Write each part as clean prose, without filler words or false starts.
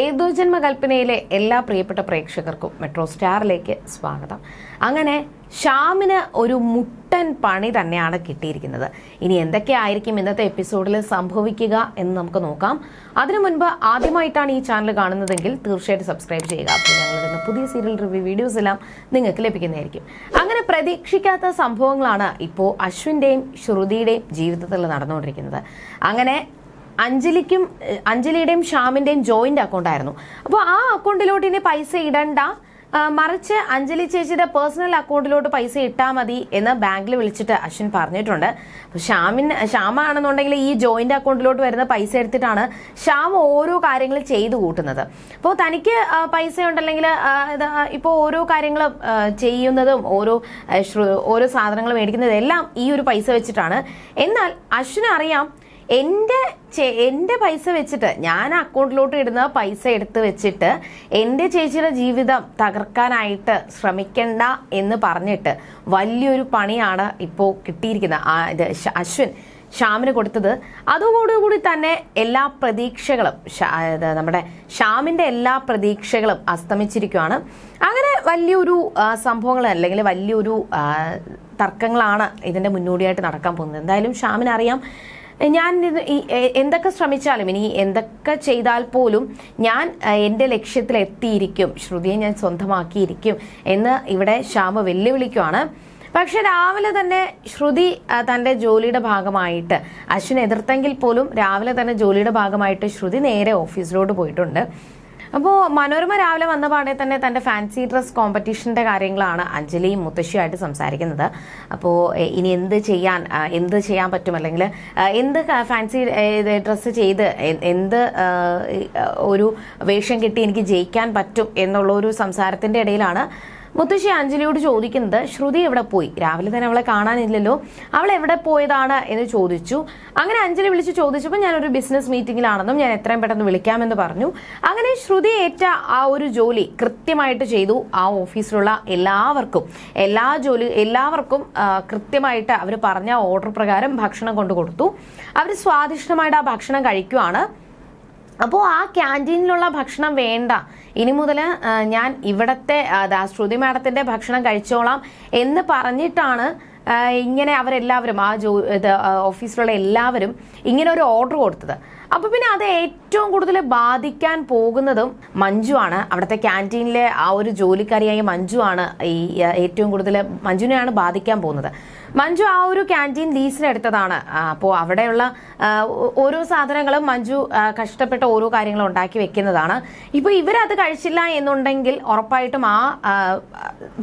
ഏതോ ജന്മകൽപ്പനയിലെ എല്ലാ പ്രിയപ്പെട്ട പ്രേക്ഷകർക്കും മെട്രോ സ്റ്റാറിലേക്ക് സ്വാഗതം. അങ്ങനെ ഷ്യാമിന് ഒരു മുട്ടൻ പണി തന്നെയാണ് കിട്ടിയിരിക്കുന്നത്. ഇനി എന്തൊക്കെയായിരിക്കും ഇന്നത്തെ എപ്പിസോഡിൽ സംഭവിക്കുക എന്ന് നമുക്ക് നോക്കാം. അതിനു മുൻപ് ആദ്യമായിട്ടാണ് ഈ ചാനൽ കാണുന്നതെങ്കിൽ തീർച്ചയായിട്ടും സബ്സ്ക്രൈബ് ചെയ്യുക. അപ്പോൾ ഞങ്ങളിടുന്ന പുതിയ സീരിയൽ റിവ്യൂ വീഡിയോസ് എല്ലാം നിങ്ങൾക്ക് ലഭിക്കുന്നതായിരിക്കും. അങ്ങനെ പ്രതീക്ഷിക്കാത്ത സംഭവങ്ങളാണ് ഇപ്പോൾ അശ്വിൻ്റെയും ശ്രുതിയുടെയും ജീവിതത്തിൽ നടന്നുകൊണ്ടിരിക്കുന്നത്. അങ്ങനെ അഞ്ജലിയുടെയും ഷ്യാമിന്റെയും ജോയിന്റ് അക്കൗണ്ട് ആയിരുന്നു. അപ്പോൾ ആ അക്കൗണ്ടിലോട്ട് ഇനി പൈസ ഇടണ്ട, മറിച്ച് അഞ്ജലി ചേച്ചിയുടെ പേഴ്സണൽ അക്കൗണ്ടിലോട്ട് പൈസ ഇട്ടാൽ മതി എന്ന് ബാങ്കിൽ വിളിച്ചിട്ട് അശ്വിൻ പറഞ്ഞിട്ടുണ്ട്. അപ്പോൾ ഷ്യാമാണെന്നുണ്ടെങ്കിൽ ഈ ജോയിന്റ് അക്കൗണ്ടിലോട്ട് വരുന്ന പൈസ എടുത്തിട്ടാണ് ഷ്യാം ഓരോ കാര്യങ്ങൾ ചെയ്തു കൂട്ടുന്നത്. അപ്പോൾ തനിക്ക് പൈസ ഉണ്ടല്ലെങ്കിൽ ഇപ്പോൾ ഓരോ കാര്യങ്ങൾ ചെയ്യുന്നതും ഓരോ സാധനങ്ങൾ മേടിക്കുന്നതും എല്ലാം ഈ ഒരു പൈസ വെച്ചിട്ടാണ്. എന്നാൽ അശ്വിന് അറിയാം, എന്റെ പൈസ വെച്ചിട്ട്, ഞാൻ അക്കൗണ്ടിലോട്ട് ഇടുന്ന പൈസ എടുത്ത് വെച്ചിട്ട് എൻ്റെ ചേച്ചിയുടെ ജീവിതം തകർക്കാനായിട്ട് ശ്രമിക്കണ്ട എന്ന് പറഞ്ഞിട്ട് വലിയൊരു പണിയാണ് ഇപ്പോൾ കിട്ടിയിരിക്കുന്നത് അശ്വിൻ ഷ്യാമിന് കൊടുത്തത്. അതോടുകൂടി തന്നെ എല്ലാ പ്രതീക്ഷകളും നമ്മുടെ ഷ്യാമിന്റെ എല്ലാ പ്രതീക്ഷകളും അസ്തമിച്ചിരിക്കുകയാണ്. അങ്ങനെ വലിയൊരു സംഭവങ്ങൾ അല്ലെങ്കിൽ വലിയൊരു തർക്കങ്ങളാണ് ഇതിന്റെ മുന്നോടിയായിട്ട് നടക്കാൻ പോകുന്നത്. എന്തായാലും ഷ്യാമിന് അറിയാം, ഞാൻ എന്തൊക്കെ ശ്രമിച്ചാലും, ഇനി എന്തൊക്കെ ചെയ്താൽ പോലും ഞാൻ എൻ്റെ ലക്ഷ്യത്തിൽ എത്തിയിരിക്കും, ശ്രുതിയെ ഞാൻ സ്വന്തമാക്കിയിരിക്കും എന്ന് ഇവിടെ ഷ്യാം വെല്ലുവിളിക്കുവാണ്. പക്ഷെ രാവിലെ തന്നെ ശ്രുതി തൻ്റെ ജോലിയുടെ ഭാഗമായിട്ട്, അശ്വിൻ എതിർത്തെങ്കിൽ പോലും രാവിലെ തന്നെ ജോലിയുടെ ഭാഗമായിട്ട് ശ്രുതി നേരെ ഓഫീസിലോട്ട് പോയിട്ടുണ്ട്. അപ്പോൾ മനോരമ രാവിലെ വന്ന പാടെ തന്നെ തൻ്റെ ഫാൻസി ഡ്രസ് കോമ്പറ്റീഷൻ്റെ കാര്യങ്ങളാണ് അഞ്ജലിയും മുത്തശ്ശിയുമായിട്ട് സംസാരിക്കുന്നത്. അപ്പോൾ ഇനി എന്ത് ചെയ്യാൻ പറ്റും, അല്ലെങ്കിൽ എന്ത് ഫാൻസി ഡ്രസ്സ് ചെയ്ത് എന്ത് ഒരു വേഷം കിട്ടി എനിക്ക് ജയിക്കാൻ പറ്റും എന്നുള്ള ഒരു സംസാരത്തിൻ്റെ ഇടയിലാണ് മുത്തശ്ശി അഞ്ജലിയോട് ചോദിക്കുന്നത്, ശ്രുതി എവിടെ പോയി? രാവിലെ തന്നെ അവളെ കാണാനില്ലല്ലോ, അവൾ എവിടെ പോയതാണ് എന്ന് ചോദിച്ചു. അങ്ങനെ അഞ്ജലി വിളിച്ച് ചോദിച്ചപ്പോൾ ഞാനൊരു ബിസിനസ് മീറ്റിംഗിലാണെന്നും ഞാൻ എത്രയും പെട്ടെന്ന് വിളിക്കാമെന്ന് പറഞ്ഞു. അങ്ങനെ ശ്രുതി ഏറ്റ ആ ഒരു ജോലി കൃത്യമായിട്ട് ചെയ്തു. ആ ഓഫീസിലുള്ള എല്ലാവർക്കും കൃത്യമായിട്ട് അവർ പറഞ്ഞ ഓർഡർ പ്രകാരം ഭക്ഷണം കൊണ്ടു കൊടുത്തു. അവർ സ്വാദിഷ്ടമായിട്ട് ആ ഭക്ഷണം കഴിക്കുവാണ്. അപ്പോൾ ആ ക്യാൻറ്റീനിലുള്ള ഭക്ഷണം വേണ്ട, ഇനി മുതൽ ഞാൻ ഇവിടത്തെ ശ്രുതി മാഡത്തിന്റെ ഭക്ഷണം കഴിച്ചോളാം എന്ന് പറഞ്ഞിട്ടാണ് ഇങ്ങനെ അവരെല്ലാവരും ഓഫീസിലുള്ള എല്ലാവരും ഇങ്ങനെ ഒരു ഓർഡർ കൊടുത്തത്. അപ്പൊ പിന്നെ അത് ഏറ്റവും കൂടുതൽ ബാധിക്കാൻ പോകുന്നതും മഞ്ജു ആണ്. അവിടുത്തെ ക്യാൻറ്റീനിലെ ആ ഒരു ജോലിക്കാരിയായ മഞ്ജു ആണ് ഏറ്റവും കൂടുതൽ മഞ്ജുവിനെയാണ് ബാധിക്കാൻ പോകുന്നത്. മഞ്ജു ആ ഒരു ക്യാൻറ്റീൻ ലീസിനെടുത്തതാണ്. അപ്പോൾ അവിടെയുള്ള ഓരോ സാധനങ്ങളും മഞ്ജു കഷ്ടപ്പെട്ട ഓരോ കാര്യങ്ങളും ഉണ്ടാക്കി വെക്കുന്നതാണ്. ഇപ്പോൾ ഇവരത് കഴിച്ചില്ല എന്നുണ്ടെങ്കിൽ ഉറപ്പായിട്ടും ആ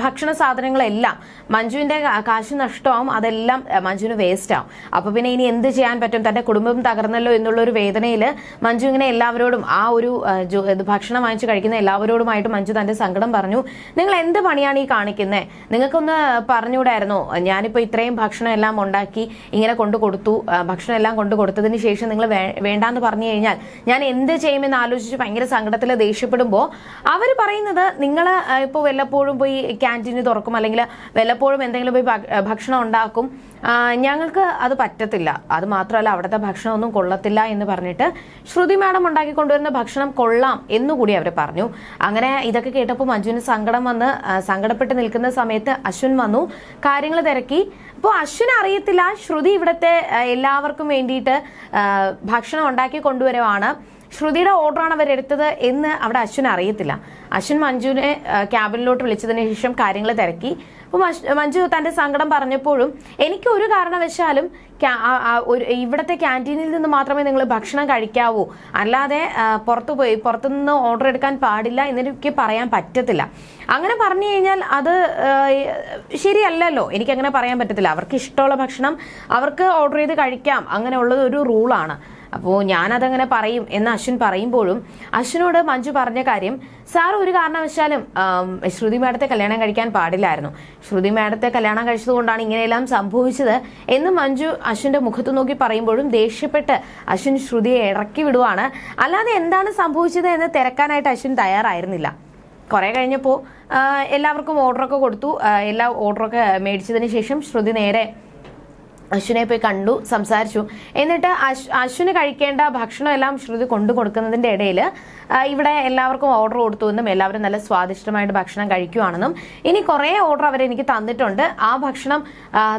ഭക്ഷണ സാധനങ്ങളെല്ലാം മഞ്ജുവിൻ്റെ കാശ് നഷ്ടമാവും, അതെല്ലാം മഞ്ജുവിന് വേസ്റ്റ് ആവും. അപ്പോൾ പിന്നെ ഇനി എന്ത് ചെയ്യാൻ പറ്റും? തൻ്റെ കുടുംബം തകർന്നല്ലോ എന്നുള്ളൊരു വേദനയിൽ മഞ്ജു ഇങ്ങനെ എല്ലാവരോടും ആ ഒരു ഭക്ഷണം വാങ്ങിച്ച് കഴിക്കുന്ന എല്ലാവരോടുമായിട്ട് മഞ്ജു തൻ്റെ സങ്കടം പറഞ്ഞു. നിങ്ങൾ എന്ത് പണിയാണ് ഈ കാണിക്കുന്നത്? നിങ്ങൾക്കൊന്ന് പറഞ്ഞുകൂടായിരുന്നോ? ഞാനിപ്പോൾ ഇത്രയും ഭക്ഷണം എല്ലാം ഉണ്ടാക്കി ഇങ്ങനെ കൊണ്ടു കൊടുത്തു, ഭക്ഷണം എല്ലാം കൊണ്ടു കൊടുത്തതിന് ശേഷം നിങ്ങൾ വേണ്ടാന്ന് പറഞ്ഞു കഴിഞ്ഞാൽ ഞാൻ എന്ത് ചെയ്യുമെന്ന് ആലോചിച്ച് ഭയങ്കര സങ്കടത്തിൽ ദേഷ്യപ്പെടുമ്പോൾ അവർ പറയുന്നത്, നിങ്ങൾ ഇപ്പോൾ വല്ലപ്പോഴും പോയി ക്യാൻറ്റീന് തുറക്കും, അല്ലെങ്കിൽ വല്ലപ്പോഴും എന്തെങ്കിലും പോയി ഭക്ഷണം ഉണ്ടാക്കും, ഞങ്ങൾക്ക് അത് പറ്റത്തില്ല, അത് മാത്രമല്ല അവിടുത്തെ ഭക്ഷണമൊന്നും കൊള്ളത്തില്ല എന്ന് പറഞ്ഞിട്ട് ശ്രുതി മാഡം ഉണ്ടാക്കി കൊണ്ടുവരുന്ന ഭക്ഷണം കൊള്ളാം എന്നുകൂടി അവർ പറഞ്ഞു. അങ്ങനെ ഇതൊക്കെ കേട്ടപ്പോൾ മഞ്ജുവിന് സങ്കടപ്പെട്ട് നിൽക്കുന്ന സമയത്ത് അശ്വിൻ വന്നു, കാര്യങ്ങൾ തിരക്കി. അപ്പോൾ അശ്വിന് അറിയത്തില്ല ശ്രുതി ഇവിടുത്തെ എല്ലാവർക്കും വേണ്ടിയിട്ട് ഭക്ഷണം ഉണ്ടാക്കി കൊണ്ടുവരുവാണ്, ശ്രുതിയുടെ ഓർഡറാണ് അവരെടുത്തത് എന്ന് അവിടെ അശ്വിൻ അറിയത്തില്ല. അശ്വിൻ മഞ്ജുവിനെ ക്യാബിനിലോട്ട് വിളിച്ചതിന് ശേഷം കാര്യങ്ങൾ തിരക്കി. അപ്പോൾ മഞ്ജു തൻ്റെ സങ്കടം പറഞ്ഞപ്പോഴും, എനിക്ക് ഒരു കാരണവശാലും ഇവിടുത്തെ ക്യാൻറ്റീനിൽ നിന്ന് മാത്രമേ നിങ്ങൾ ഭക്ഷണം കഴിക്കാവൂ, അല്ലാതെ പുറത്തുനിന്ന് ഓർഡർ എടുക്കാൻ പാടില്ല എന്നെനിക്ക് പറയാൻ പറ്റത്തില്ല. അങ്ങനെ പറഞ്ഞു കഴിഞ്ഞാൽ അത് ശരിയല്ലല്ലോ, എനിക്കങ്ങനെ പറയാൻ പറ്റത്തില്ല. അവർക്ക് ഇഷ്ടമുള്ള ഭക്ഷണം അവർക്ക് ഓർഡർ ചെയ്ത് കഴിക്കാം, അങ്ങനെയുള്ളത് ഒരു റൂളാണ്. അപ്പോൾ ഞാനതങ്ങനെ പറയും എന്ന് അശ്വിൻ പറയുമ്പോഴും അശ്വിനോട് മഞ്ജു പറഞ്ഞ കാര്യം, സാർ ഒരു കാരണവശാലും ശ്രുതി മാഡത്തെ കല്യാണം കഴിക്കാൻ പാടില്ലായിരുന്നു, ശ്രുതി മാഡത്തെ കല്യാണം കഴിച്ചതുകൊണ്ടാണ് ഇങ്ങനെയെല്ലാം സംഭവിച്ചത് എന്ന് മഞ്ജു അശ്വിന്റെ മുഖത്ത് നോക്കി പറയുമ്പോഴും ദേഷ്യപ്പെട്ട് അശ്വിൻ ശ്രുതിയെ ഇറക്കി വിടുവാണ്. അല്ലാതെ എന്താണ് സംഭവിച്ചത് എന്ന് തിരക്കാനായിട്ട് അശ്വിൻ തയ്യാറായിരുന്നില്ല. കുറെ കഴിഞ്ഞപ്പോൾ എല്ലാവർക്കും ഓർഡറൊക്കെ കൊടുത്തു. എല്ലാ ഓർഡറൊക്കെ മേടിച്ചതിന് ശേഷം ശ്രുതി നേരെ അശ്വിനെ പോയി കണ്ടു, സംസാരിച്ചു. എന്നിട്ട് അശ്വിന് കഴിക്കേണ്ട ഭക്ഷണം എല്ലാം ശ്രുതി കൊണ്ടു കൊടുക്കുന്നതിന്റെ ഇടയിൽ ഇവിടെ എല്ലാവർക്കും ഓർഡർ കൊടുത്തു എന്നും എല്ലാവരും നല്ല സ്വാദിഷ്ടമായിട്ട് ഭക്ഷണം കഴിക്കുവാണെന്നും ഇനി കുറേ ഓർഡർ അവരെനിക്ക് തന്നിട്ടുണ്ട്, ആ ഭക്ഷണം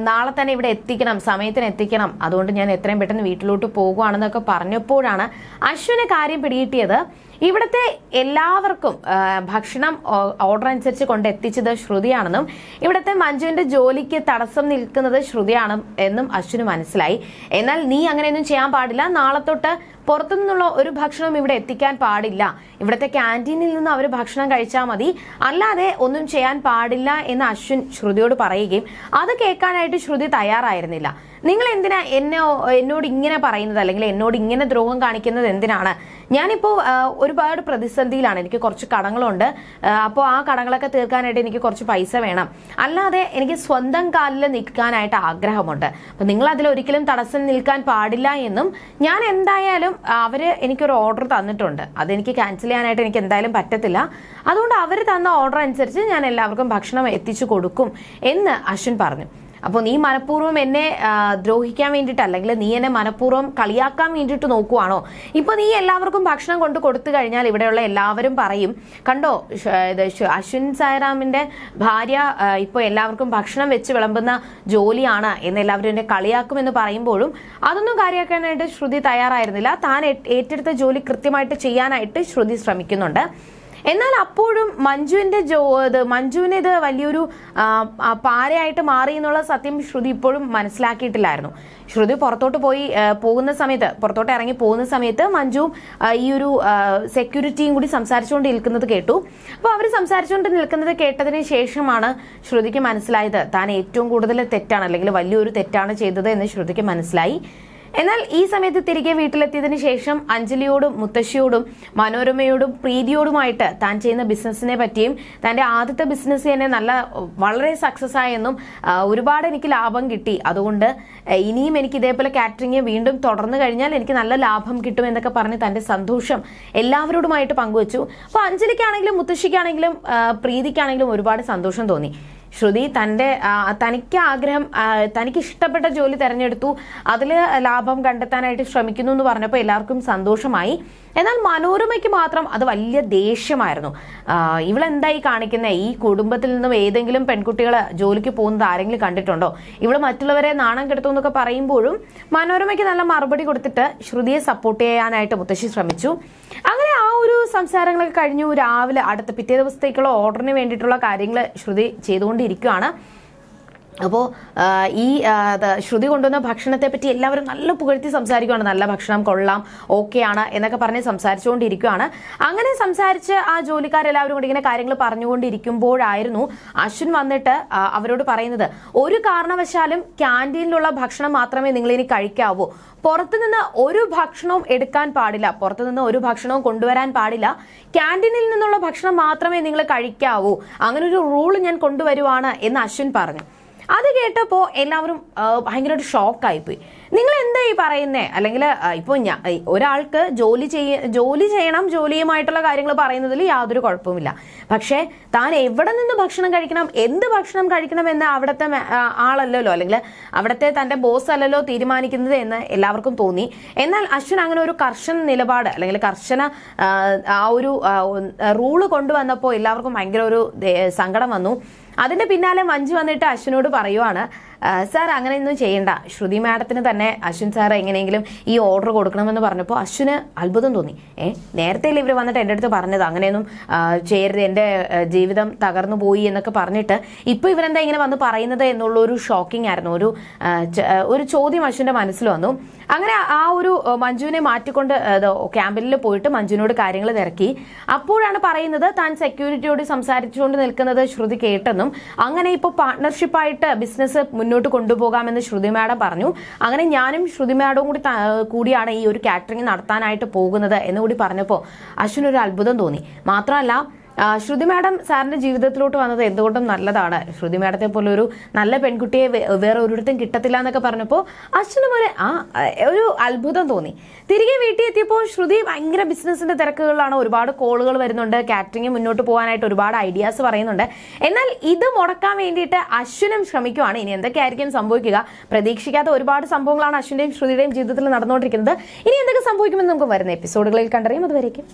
നാളെ തന്നെ ഇവിടെ എത്തിക്കണം, സമയത്തിന് എത്തിക്കണം, അതുകൊണ്ട് ഞാൻ എത്രയും പെട്ടെന്ന് വീട്ടിലോട്ട് പോകുവാണെന്നൊക്കെ പറഞ്ഞപ്പോഴാണ് അശ്വിന് കാര്യം പിടികിട്ടിയത്. ഇവിടുത്തെ എല്ലാവർക്കും ഭക്ഷണം ഓർഡർ അനുസരിച്ച് കൊണ്ടെത്തിച്ചത് ശ്രുതിയാണെന്നും ഇവിടുത്തെ മഞ്ജുവിന്റെ ജോലിക്ക് തടസ്സം നിൽക്കുന്നത് ശ്രുതിയാണ് എന്നും അശ്വിന് മനസ്സിലായി. എന്നാൽ നീ അങ്ങനെയൊന്നും ചെയ്യാൻ പാടില്ല, നാളെ തൊട്ട് പുറത്തുനിന്നുള്ള ഒരു ഭക്ഷണവും ഇവിടെ എത്തിക്കാൻ പാടില്ല, ഇവിടുത്തെ ക്യാൻറ്റീനിൽ നിന്ന് അവർ ഭക്ഷണം കഴിച്ചാൽ മതി, അല്ലാതെ ഒന്നും ചെയ്യാൻ പാടില്ല എന്ന് അശ്വിൻ ശ്രുതിയോട് പറയുകയും അത് കേൾക്കാനായിട്ട് ശ്രുതി തയ്യാറായിരുന്നില്ല. നിങ്ങൾ എന്തിനാ എന്നോട് ഇങ്ങനെ പറയുന്നത്, അല്ലെങ്കിൽ എന്നോട് ഇങ്ങനെ ദ്രോഹം കാണിക്കുന്നത് എന്തിനാണ്? ഞാനിപ്പോൾ ഒരുപാട് പ്രതിസന്ധിയിലാണ്, എനിക്ക് കുറച്ച് കടങ്ങളുണ്ട്, അപ്പോൾ ആ കടങ്ങളൊക്കെ തീർക്കാനായിട്ട് എനിക്ക് കുറച്ച് പൈസ വേണം, അല്ലാതെ എനിക്ക് സ്വന്തം കാലിൽ നിൽക്കാനായിട്ട് ആഗ്രഹമുണ്ട്. അപ്പം നിങ്ങൾ അതിലൊരിക്കലും തടസ്സം നിൽക്കാൻ പാടില്ല എന്നും ഞാൻ എന്തായാലും അവര് എനിക്കൊരു ഓർഡർ തന്നിട്ടുണ്ട്, അതെനിക്ക് ക്യാൻസൽ ചെയ്യാനായിട്ട് എനിക്ക് എന്തായാലും പറ്റത്തില്ല, അതുകൊണ്ട് അവർ തന്ന ഓർഡർ അനുസരിച്ച് ഞാൻ എല്ലാവർക്കും ഭക്ഷണം എത്തിച്ചു കൊടുക്കും എന്ന് അശ്വിൻ പറഞ്ഞു. അപ്പോൾ നീ മനഃപൂർവ്വം എന്നെ ദ്രോഹിക്കാൻ വേണ്ടിയിട്ട്, അല്ലെങ്കിൽ നീ എന്നെ മനഃപൂർവ്വം കളിയാക്കാൻ വേണ്ടിയിട്ട് നോക്കുവാണോ? ഇപ്പൊ നീ എല്ലാവർക്കും ഭക്ഷണം കൊണ്ട് കൊടുത്തു കഴിഞ്ഞാൽ ഇവിടെയുള്ള എല്ലാവരും പറയും, കണ്ടോ അശ്വിൻ സായിറാമിന്റെ ഭാര്യ ഇപ്പോൾ എല്ലാവർക്കും ഭക്ഷണം വെച്ച് വിളമ്പുന്ന ജോലിയാണ് എന്ന് എല്ലാവരും എന്നെ കളിയാക്കുമെന്ന് പറയുമ്പോഴും അതൊന്നും കാര്യമാക്കാനായിട്ട് ശ്രുതി തയ്യാറായിരുന്നില്ല. താൻ ഏറ്റെടുത്ത ജോലി കൃത്യമായിട്ട് ചെയ്യാനായിട്ട് ശ്രുതി ശ്രമിക്കുന്നുണ്ട്. എന്നാൽ അപ്പോഴും മഞ്ജുവിന് ഇത് വലിയൊരു പാരയായിട്ട് മാറി എന്നുള്ള സത്യം ശ്രുതി ഇപ്പോഴും മനസ്സിലാക്കിയിട്ടില്ലായിരുന്നു. ശ്രുതി പുറത്തോട്ട് ഇറങ്ങി പോകുന്ന സമയത്ത് മഞ്ജുവും ഈ ഒരു സെക്യൂരിറ്റിയും കൂടി സംസാരിച്ചുകൊണ്ട് നിൽക്കുന്നത് കേട്ടു. അപ്പോൾ അവർ സംസാരിച്ചുകൊണ്ട് നിൽക്കുന്നത് കേട്ടതിന് ശേഷമാണ് ശ്രുതിക്ക് മനസ്സിലായത് താൻ ഏറ്റവും കൂടുതൽ തെറ്റാണ്, അല്ലെങ്കിൽ വലിയൊരു തെറ്റാണ് ചെയ്തത് എന്ന് ശ്രുതിക്ക് മനസ്സിലായി. എന്നാൽ ഈ സമയത്ത് തിരികെ വീട്ടിലെത്തിയതിനു ശേഷം അഞ്ജലിയോടും മുത്തശ്ശിയോടും മനോരമയോടും പ്രീതിയോടുമായിട്ട് താൻ ചെയ്യുന്ന ബിസിനസ്സിനെ പറ്റിയും തന്റെ ആദ്യത്തെ ബിസിനസ് തന്നെ വളരെ സക്സസ് ആയെന്നും ഒരുപാട് എനിക്ക് ലാഭം കിട്ടി, അതുകൊണ്ട് ഇനിയും എനിക്ക് ഇതേപോലെ കാറ്ററിംഗ് വീണ്ടും തുടർന്നു കഴിഞ്ഞാൽ എനിക്ക് നല്ല ലാഭം കിട്ടും എന്നൊക്കെ പറഞ്ഞ് തന്റെ സന്തോഷം എല്ലാവരോടുമായിട്ട് പങ്കുവച്ചു. അപ്പൊ അഞ്ജലിക്കാണെങ്കിലും മുത്തശ്ശിക്കാണെങ്കിലും പ്രീതിക്കാണെങ്കിലും ഒരുപാട് സന്തോഷം തോന്നി. ശ്രുതി തനിക്ക് ഇഷ്ടപ്പെട്ട ജോലി തെരഞ്ഞെടുത്തു, അതിൽ ലാഭം കണ്ടെത്താനായിട്ട് ശ്രമിക്കുന്നു എന്ന് പറഞ്ഞപ്പോൾ എല്ലാവർക്കും സന്തോഷമായി. എന്നാൽ മനോരമയ്ക്ക് മാത്രം അത് വലിയ ദേഷ്യമായിരുന്നു. ഇവളെന്തായി കാണിക്കുന്നത്? ഈ കുടുംബത്തിൽ നിന്നും ഏതെങ്കിലും പെൺകുട്ടികൾ ജോലിക്ക് പോകുന്നത് ആരെങ്കിലും കണ്ടിട്ടുണ്ടോ? ഇവള് മറ്റുള്ളവരെ നാണം കെടുത്തു എന്നൊക്കെ പറയുമ്പോഴും മനോരമയ്ക്ക് നല്ല മറുപടി കൊടുത്തിട്ട് ശ്രുതിയെ സപ്പോർട്ട് ചെയ്യാനായിട്ട് മുത്തശ്ശി ശ്രമിച്ചു. അങ്ങനെ ആ ഒരു സംസാരങ്ങളൊക്കെ കഴിഞ്ഞു. രാവിലെ പിറ്റേ ദിവസത്തേക്കുള്ള ഓർഡറിന് വേണ്ടിയിട്ടുള്ള കാര്യങ്ങൾ ശ്രുതി ചെയ്തുകൊണ്ടിരിക്കുകയാണ്. അപ്പോൾ ഈ ശ്രുതി കൊണ്ടുവന്ന ഭക്ഷണത്തെ പറ്റി എല്ലാവരും നല്ല പുകഴ്ത്തി സംസാരിക്കുകയാണ്. നല്ല ഭക്ഷണം കൊള്ളാം, ഓക്കെയാണ് എന്നൊക്കെ പറഞ്ഞ് സംസാരിച്ചുകൊണ്ടിരിക്കുകയാണ്. അങ്ങനെ സംസാരിച്ച് ആ ജോലിക്കാരെല്ലാവരും കൂടി ഇങ്ങനെ കാര്യങ്ങൾ പറഞ്ഞുകൊണ്ടിരിക്കുമ്പോഴായിരുന്നു അശ്വിൻ വന്നിട്ട് അവരോട് പറയുന്നത്, ഒരു കാരണവശാലും ക്യാൻറ്റീനിലുള്ള ഭക്ഷണം മാത്രമേ നിങ്ങൾ ഇനി കഴിക്കാവൂ, പുറത്തുനിന്ന് ഒരു ഭക്ഷണവും എടുക്കാൻ പാടില്ല, പുറത്തുനിന്ന് ഒരു ഭക്ഷണവും കൊണ്ടുവരാൻ പാടില്ല, ക്യാൻറ്റീനിൽ നിന്നുള്ള ഭക്ഷണം മാത്രമേ നിങ്ങൾ കഴിക്കാവൂ, അങ്ങനെ ഒരു റൂൾ ഞാൻ കൊണ്ടുവരുവാണ് എന്ന് അശ്വിൻ പറഞ്ഞു. അത് കേട്ടപ്പോൾ എല്ലാവരും ഭയങ്കരമായിട്ട് ഷോക്കായിപ്പോയി. നിങ്ങൾ എന്താ ഈ പറയുന്നേ? അല്ലെങ്കിൽ ഇപ്പോൾ ഒരാൾക്ക് ജോലി ചെയ്യണം, ജോലിയുമായിട്ടുള്ള കാര്യങ്ങൾ പറയുന്നതിൽ യാതൊരു കുഴപ്പമില്ല. പക്ഷേ താൻ എവിടെ നിന്ന് ഭക്ഷണം കഴിക്കണം, എന്ത് ഭക്ഷണം കഴിക്കണം എന്ന് അവിടുത്തെ ആളല്ലല്ലോ, അല്ലെങ്കിൽ അവിടുത്തെ തന്റെ ബോസ് അല്ലല്ലോ തീരുമാനിക്കുന്നത് എന്ന് എല്ലാവർക്കും തോന്നി. എന്നാൽ അശ്വിൻ അങ്ങനെ ഒരു കർശന നിലപാട്, അല്ലെങ്കിൽ കർശന ആ ഒരു റൂള് കൊണ്ടുവന്നപ്പോൾ എല്ലാവർക്കും ഭയങ്കര ഒരു സങ്കടം വന്നു. അതിന്റെ പിന്നാലെ മഞ്ജു വന്നിട്ട് അശ്വിനോട് പറയുവാണ്, സാർ അങ്ങനെയൊന്നും ചെയ്യണ്ട, ശ്രുതി മാഡത്തിന് തന്നെ അശ്വിൻ സാർ എങ്ങനെയെങ്കിലും ഈ ഓർഡർ കൊടുക്കണമെന്ന് പറഞ്ഞപ്പോൾ അശ്വിന് അത്ഭുതം തോന്നി. നേരത്തെ ഇവർ വന്നിട്ട് എൻ്റെ അടുത്ത് പറഞ്ഞത് അങ്ങനെയൊന്നും ചെയ്യരുത്, എൻ്റെ ജീവിതം തകർന്നു പോയി എന്നൊക്കെ പറഞ്ഞിട്ട് ഇപ്പോൾ ഇവരെന്താ ഇങ്ങനെ വന്ന് പറയുന്നത് എന്നുള്ളൊരു ഷോക്കിംഗ് ആയിരുന്നു. ഒരു ചോദ്യം അശ്വിൻ്റെ മനസ്സിൽ വന്നു. അങ്ങനെ ആ ഒരു മഞ്ജുവിനെ മാറ്റിക്കൊണ്ട് ക്യാമ്പിനിൽ പോയിട്ട് മഞ്ജുവിനോട് കാര്യങ്ങൾ തിരക്കി. അപ്പോഴാണ് പറയുന്നത് താൻ സെക്യൂരിറ്റിയോട് സംസാരിച്ചുകൊണ്ട് നിൽക്കുന്നത് ശ്രുതി കേട്ടെന്നും അങ്ങനെ ഇപ്പോൾ പാർട്ട്ണർഷിപ്പായിട്ട് ബിസിനസ് മുന്നോട്ട് കൊണ്ടുപോകാമെന്ന് ശ്രുതി മാഡം പറഞ്ഞു. അങ്ങനെ ഞാനും ശ്രുതി മാഡവും കൂടിയാണ് ഈ ഒരു കാറ്ററിംഗ് നടത്താനായിട്ട് പോകുന്നത് എന്നുകൂടി പറഞ്ഞപ്പോൾ അശ്വിനൊരു അത്ഭുതം തോന്നി. മാത്രമല്ല ശ്രുതി മാഡം സാറിന്റെ ജീവിതത്തിലോട്ട് വന്നത് എന്തുകൊണ്ടും നല്ലതാണ്. ശ്രുതി മാഡത്തെ പോലെ ഒരു നല്ല പെൺകുട്ടിയെ വേറെ ഒരിടത്തും കിട്ടത്തില്ല എന്നൊക്കെ പറഞ്ഞപ്പോൾ അശ്വിനും ഒരു അത്ഭുതം തോന്നി. തിരികെ വീട്ടിൽ എത്തിയപ്പോൾ ശ്രുതി ഭയങ്കര ബിസിനസിന്റെ തിരക്കുകളിലാണ്. ഒരുപാട് കോളുകൾ വരുന്നുണ്ട്. കാറ്ററിംഗ് മുന്നോട്ട് പോകാനായിട്ട് ഒരുപാട് ഐഡിയാസ് പറയുന്നുണ്ട്. എന്നാൽ ഇത് മുടക്കാൻ വേണ്ടിയിട്ട് അശ്വിനും ശ്രമിക്കുവാണ്. ഇനി എന്തൊക്കെയായിരിക്കും സംഭവിക്കുക? പ്രതീക്ഷിക്കാത്ത ഒരുപാട് സംഭവങ്ങളാണ് അശ്വിന്റെയും ശ്രുതിയുടെയും ജീവിതത്തിൽ നടന്നുകൊണ്ടിരിക്കുന്നത്. ഇനി എന്തൊക്കെ സംഭവിക്കുമെന്ന് നമുക്ക് വരുന്ന എപ്പിസോഡുകളിൽ കണ്ടറിയാം. അതുവരേക്കും